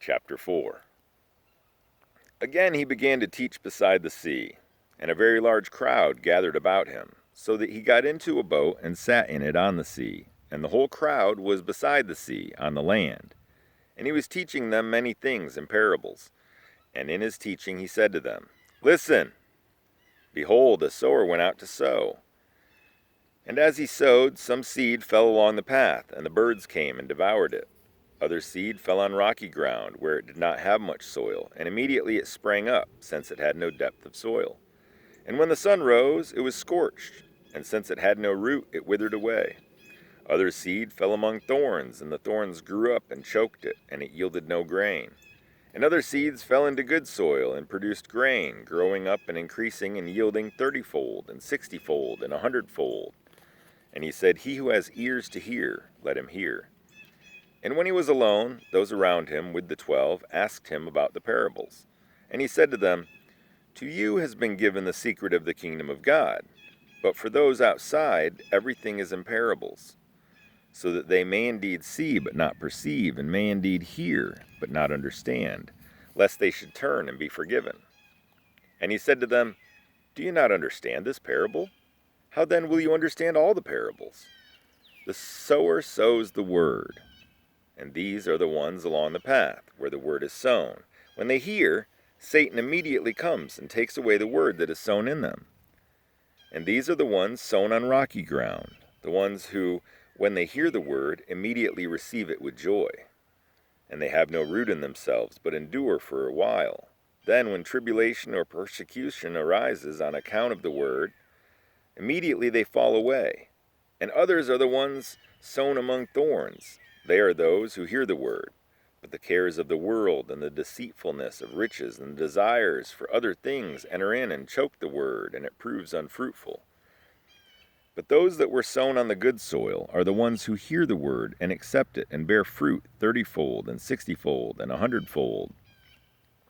chapter 4. Again he began to teach beside the sea, and a very large crowd gathered about him, so that he got into a boat and sat in it on the sea, and the whole crowd was beside the sea on the land. And he was teaching them many things in parables. And in his teaching he said to them, Listen! Behold, a sower went out to sow. And as he sowed, some seed fell along the path, and the birds came and devoured it. Other seed fell on rocky ground, where it did not have much soil, and immediately it sprang up, since it had no depth of soil. And when the sun rose, it was scorched, and since it had no root, it withered away. Other seed fell among thorns, and the thorns grew up and choked it, and it yielded no grain. And other seeds fell into good soil, and produced grain, growing up and increasing, and yielding 30fold, and 60fold, and 100fold. And he said, He who has ears to hear, let him hear. And when he was alone, those around him with the 12 asked him about the parables. And he said to them, To you has been given the secret of the kingdom of God, but for those outside everything is in parables, so that they may indeed see but not perceive, and may indeed hear but not understand, lest they should turn and be forgiven. And he said to them, Do you not understand this parable? How then will you understand all the parables? The sower sows the word. And these are the ones along the path, where the word is sown. When they hear, Satan immediately comes and takes away the word that is sown in them. And these are the ones sown on rocky ground, the ones who, when they hear the word, immediately receive it with joy. And they have no root in themselves, but endure for a while. Then when tribulation or persecution arises on account of the word, immediately they fall away. And others are the ones sown among thorns. They are those who hear the word, but the cares of the world and the deceitfulness of riches and desires for other things enter in and choke the word, and it proves unfruitful. But those that were sown on the good soil are the ones who hear the word and accept it and bear fruit 30fold and 60fold and 100fold.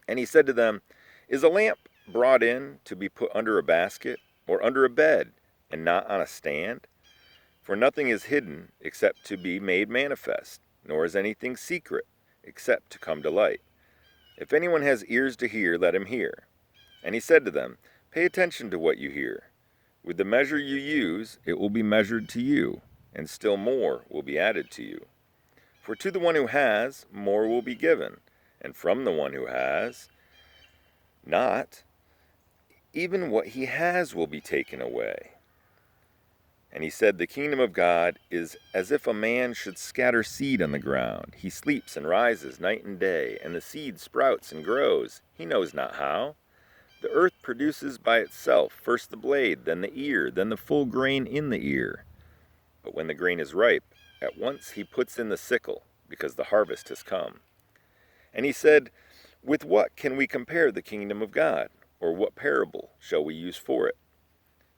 And he said to them, Is a lamp brought in to be put under a basket or under a bed and not on a stand? For nothing is hidden except to be made manifest, nor is anything secret except to come to light. If anyone has ears to hear, let him hear. And he said to them, Pay attention to what you hear. With the measure you use, it will be measured to you, and still more will be added to you. For to the one who has, more will be given, and from the one who has not, even what he has will be taken away. And he said, The kingdom of God is as if a man should scatter seed on the ground. He sleeps and rises night and day, and the seed sprouts and grows. He knows not how. The earth produces by itself first the blade, then the ear, then the full grain in the ear. But when the grain is ripe, at once he puts in the sickle, because the harvest has come. And he said, With what can we compare the kingdom of God? Or what parable shall we use for it?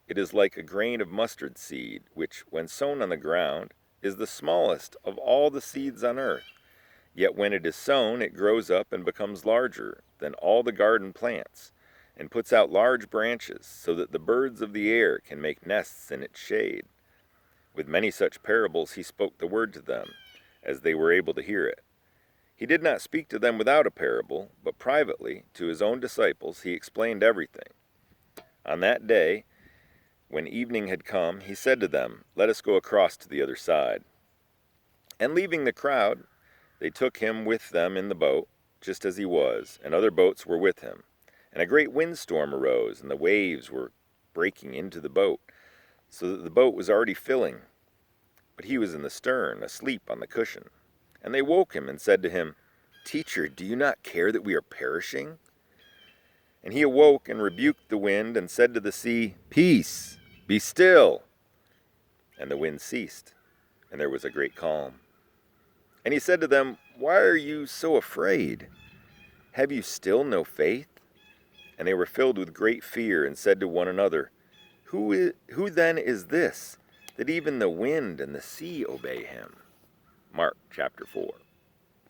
It is like a grain of mustard seed, which, when sown on the ground, is the smallest of all the seeds on earth. Yet when it is sown, it grows up and becomes larger than all the garden plants, and puts out large branches, so that the birds of the air can make nests in its shade. With many such parables he spoke the word to them, as they were able to hear it. He did not speak to them without a parable, but privately, to his own disciples, he explained everything. On that day, when evening had come, he said to them, Let us go across to the other side. And leaving the crowd, they took him with them in the boat, just as he was, and other boats were with him. And a great windstorm arose, and the waves were breaking into the boat, so that the boat was already filling. But he was in the stern, asleep on the cushion. And they woke him and said to him, Teacher, do you not care that we are perishing? And he awoke and rebuked the wind and said to the sea, Peace, be still. And the wind ceased, and there was a great calm. And he said to them, Why are you so afraid? Have you still no faith? And they were filled with great fear and said to one another, Who then is this, that even the wind and the sea obey him? Mark chapter 4.